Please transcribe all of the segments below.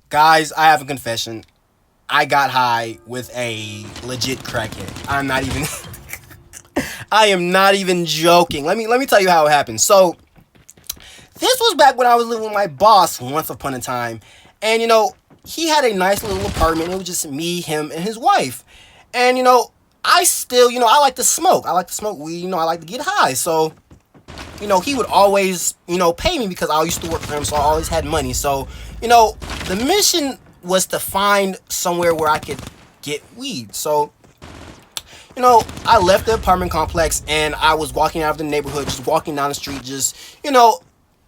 Guys, I have a confession. I got high with a legit crackhead. I'm not even I am not even joking. Let me tell you how it happened. So, this was back when I was living with my boss once upon a time. And he had a nice little apartment. It was just me, him, and his wife. And I still, I like to smoke. I like to smoke weed, I like to get high. So, he would always, pay me because I used to work for him, so I always had money. So, the mission was to find somewhere where I could get weed. So, I left the apartment complex and I was walking out of the neighborhood, just walking down the street, just,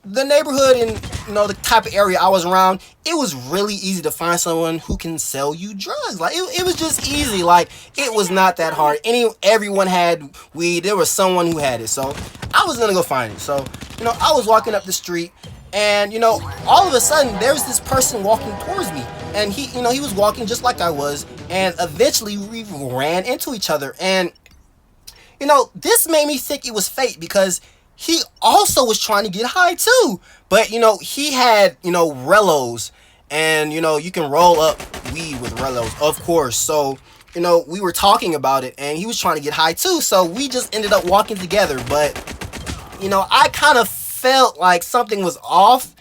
the neighborhood and, the type of area I was around, it was really easy to find someone who can sell you drugs. Like, it was just easy. Like, it was not that hard. Everyone had weed. There was someone who had it. So, I was going to go find it. So, I was walking up the street and, all of a sudden, there's this person walking towards me. And he was walking just like I was. And eventually, we ran into each other. And, this made me think it was fate because he also was trying to get high too. But, he had, Rellos. And, you can roll up weed with Rellos, of course. So, we were talking about it. And he was trying to get high too. So, we just ended up walking together. But, I kind of felt like something was off.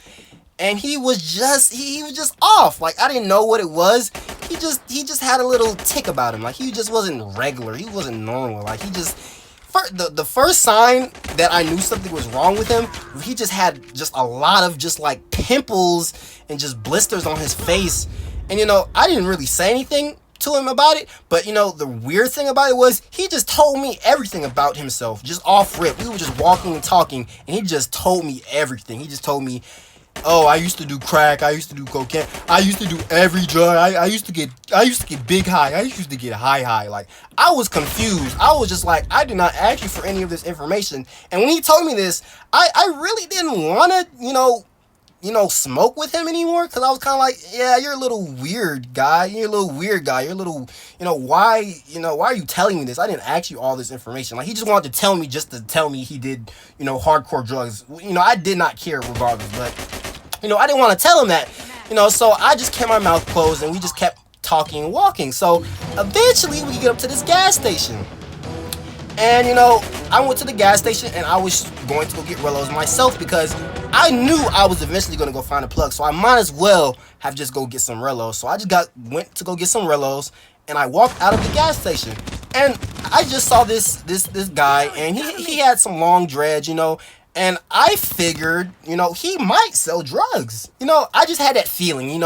And he was just off. Like, I didn't know what it was. He just had a little tick about him. Like, he just wasn't regular. He wasn't normal. Like, the first sign that I knew something was wrong with him, he just had just a lot of just like pimples and just blisters on his face. And I didn't really say anything to him about it, but the weird thing about it was he just told me everything about himself, just off rip. We were just walking and talking, and he just told me everything. He just told me, oh, I used to do crack, I used to do cocaine, I used to do every drug, I used to get big high, I used to get high. Like, I was confused. I was just like, I did not ask you for any of this information. And when he told me this, I really didn't want to, smoke with him anymore, because I was kind of like, yeah, you're a little weird guy, you're a little, why are you telling me this? I didn't ask you all this information. Like, he just wanted to tell me just to tell me he did, hardcore drugs. I did not care regardless, but I didn't want to tell him that, so I just kept my mouth closed and we just kept talking and walking. So eventually we get up to this gas station. And, I went to the gas station and I was going to go get Rellos myself because I knew I was eventually going to go find a plug. So I might as well have just go get some Rellos. So I just went to go get some Rellos and I walked out of the gas station. And I just saw this guy and he had some long dreads, and I figured, he might sell drugs. I just had that feeling,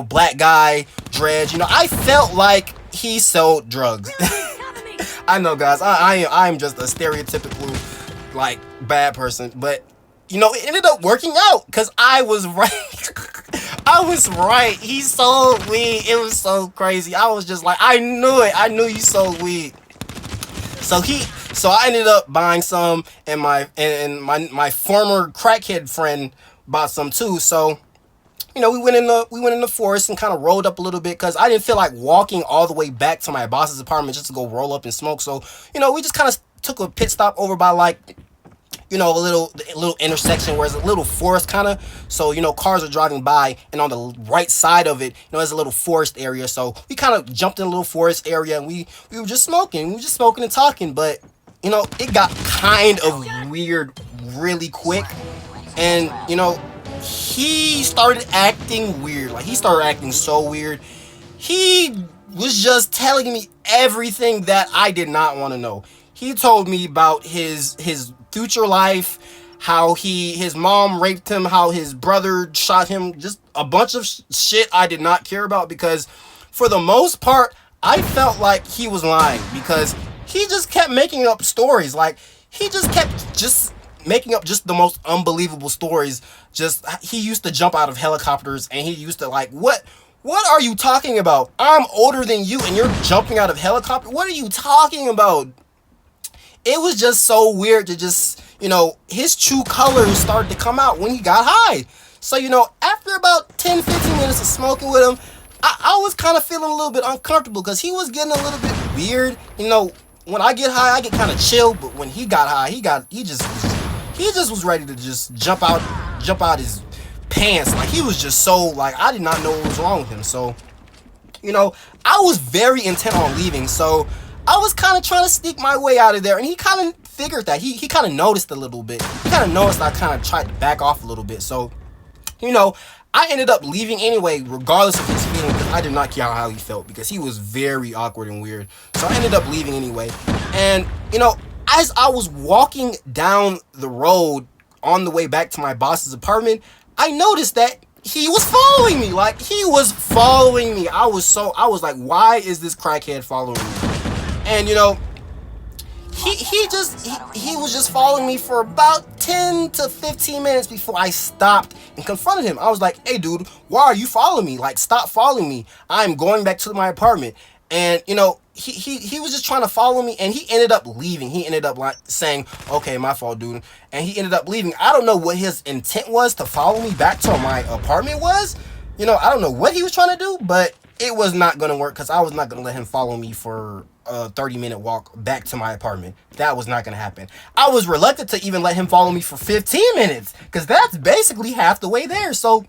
black guy, dreads, I felt like he sold drugs. I know, guys, I'm just a stereotypical, like, bad person, but, it ended up working out, because I was right. I was right. He sold weed. It was so crazy. I was just like, I knew it. I knew you sold weed. So I ended up buying some, and my former crackhead friend bought some too. So, we went in the forest and kind of rolled up a little bit because I didn't feel like walking all the way back to my boss's apartment just to go roll up and smoke. So, we just kind of took a pit stop over by like, a little intersection where there's a little forest kind of. So, cars are driving by, and on the right side of it, there's a little forest area. So we kind of jumped in a little forest area and we were just smoking. We were just smoking and talking, but it got kind of weird really quick. And, he started acting weird. Like, he started acting so weird. He was just telling me everything that I did not want to know. He told me about his future life, how his mom raped him, how his brother shot him, just a bunch of shit I did not care about, because for the most part, I felt like he was lying, because he just kept making up stories. Like, he just kept making up just the most unbelievable stories. Just, he used to jump out of helicopters, and he used to, like, what are you talking about? I'm older than you and you're jumping out of helicopter? What are you talking about? It was just so weird to just, his true colors started to come out when he got high. So, after about 10-15 minutes of smoking with him, I was kind of feeling a little bit uncomfortable because he was getting a little bit weird. When I get high, I get kind of chill, but when he got high, he just was ready to just jump out his pants. Like, he was just so, like, I did not know what was wrong with him. So, you know, I was very intent on leaving. So I was kind of trying to sneak my way out of there, and he kind of figured that. He kind of noticed a little bit. He kind of noticed I kind of tried to back off a little bit. So, you know, I ended up leaving anyway, regardless of his feeling, because I did not care how he felt, because he was very awkward and weird. So I ended up leaving anyway. And, you know, as I was walking down the road on the way back to my boss's apartment, I noticed that he was following me. Like, he was following me. I was like, why is this crackhead following me? And, you know, he was just following me for about 10 to 15 minutes before I stopped and confronted him. I was like, hey dude, why are you following me? Like, stop following me. I'm going back to my apartment. And, you know, he was just trying to follow me, and he ended up leaving. He ended up like saying, okay, my fault, dude. And he ended up leaving. I don't know what his intent was to follow me back to my apartment was. You know, I don't know what he was trying to do, but it was not going to work, because I was not going to let him follow me for a 30-minute walk back to my apartment. That was not going to happen. I was reluctant to even let him follow me for 15 minutes, because that's basically half the way there. So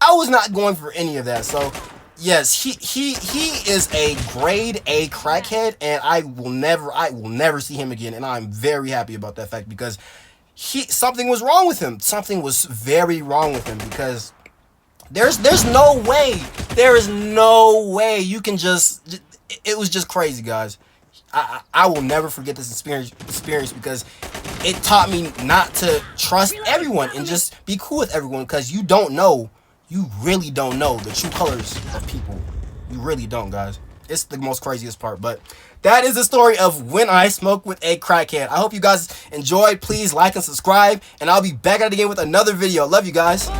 I was not going for any of that. So yes, he is a grade A crackhead, and I will never see him again. And I'm very happy about that fact, because something was wrong with him. Something was very wrong with him, because there's no way. There is no way you can just. It was just crazy, guys. I will never forget this experience, because it taught me not to trust everyone and just be cool with everyone, because you don't know. You really don't know the true colors of people. You really don't, guys. It's the most craziest part. But that is the story of when I smoked with a crackhead. I hope you guys enjoyed. Please like and subscribe, and I'll be back at it again with another video. Love you guys.